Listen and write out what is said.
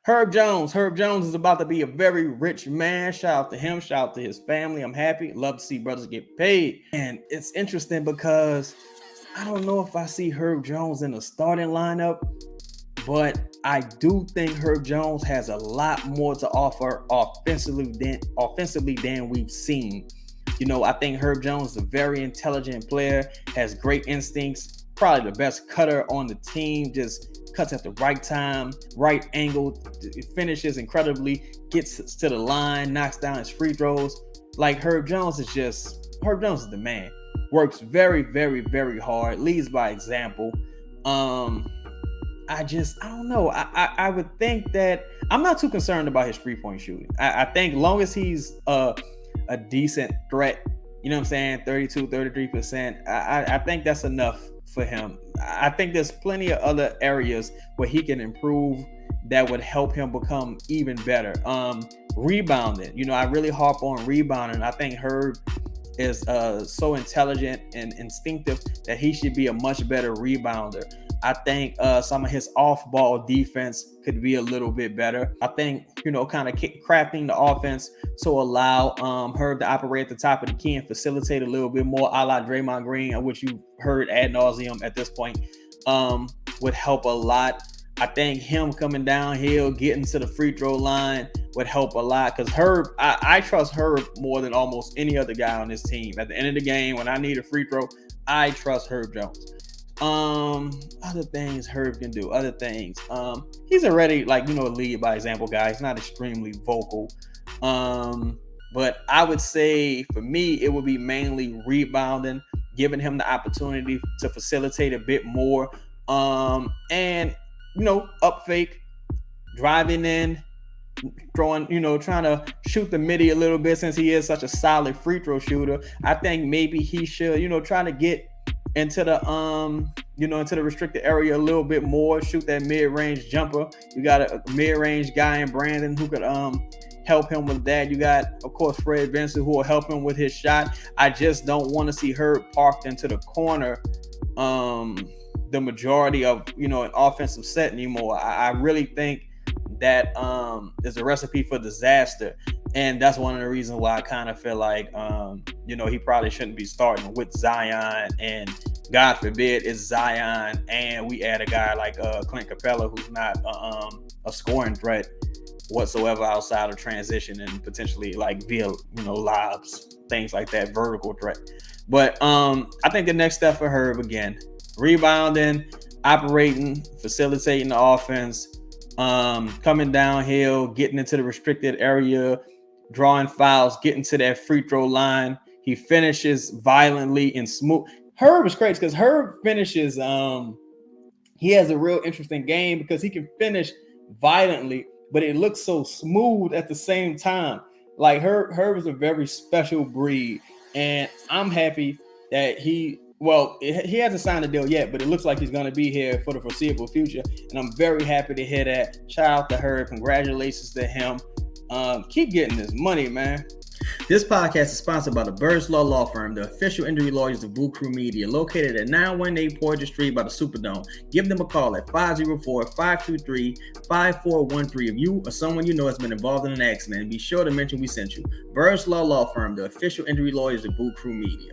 Herb Jones. Herb Jones is about to be a very rich man. Shout out to him. Shout out to his family. I'm happy. Love to see brothers get paid. And it's interesting because I don't know if I see Herb Jones in the starting lineup, but I do think Herb Jones has a lot more to offer offensively than we've seen. I think Herb Jones is a very intelligent player, has great instincts, probably the best cutter on the team, just cuts at the right time, right angle, finishes incredibly, gets to the line, knocks down his free throws. Like Herb Jones is the man. Works very, very, very hard, leads by example. I don't know. I would think that I'm not too concerned about his 3-point shooting. I think long as he's a decent threat, you know what I'm saying, 32, 33%, I think that's enough for him. I think there's plenty of other areas where he can improve that would help him become even better. Rebounding, I really harp on rebounding. I think Herb is so intelligent and instinctive that he should be a much better rebounder. I think some of his off-ball defense could be a little bit better. I think, kind of crafting the offense to allow Herb to operate at the top of the key and facilitate a little bit more a la Draymond Green, which you've heard ad nauseum at this point, would help a lot. I think him coming downhill, getting to the free throw line would help a lot because Herb, I trust Herb more than almost any other guy on this team. At the end of the game, when I need a free throw, I trust Herb Jones. Other things Herb can do, other things. He's already lead by example guy. He's not extremely vocal. But I would say for me, it would be mainly rebounding, giving him the opportunity to facilitate a bit more. And up fake, driving in, throwing, trying to shoot the midi a little bit since he is such a solid free throw shooter. I think maybe he should, try to get into the into the restricted area a little bit more, shoot that mid-range jumper. You got a mid-range guy in Brandon who could help him with that. You got, of course, Fred Vincent who will help him with his shot. I just don't want to see Herb parked into the corner the majority of an offensive set anymore. I really think that is a recipe for disaster. And that's one of the reasons why I kind of feel like, he probably shouldn't be starting with Zion. And God forbid it's Zion and we add a guy like Clint Capella, who's not a scoring threat whatsoever outside of transition and potentially via, lobs, things like that, vertical threat. But I think the next step for Herb, again, rebounding, operating, facilitating the offense, coming downhill, getting into the restricted area, drawing fouls, getting to that free throw line. He finishes violently and smooth. Herb is crazy because Herb finishes, he has a real interesting game because he can finish violently, but it looks so smooth at the same time. Like Herb is a very special breed, and I'm happy that he hasn't signed a deal yet, but it looks like he's going to be here for the foreseeable future, and I'm very happy to hear that. Shout out to Herb. Congratulations to him. Keep getting this money, man. This podcast is sponsored by the Birdsall Law Firm, the official injury lawyers of Boot Krewe Media, located at 918 Porter Street by the Superdome. Give them a call at 504-523-5413 if you or someone you know has been involved in an accident, and be sure to mention we sent you. Birdsall Law Firm, the official injury lawyers of Boot Krewe Media.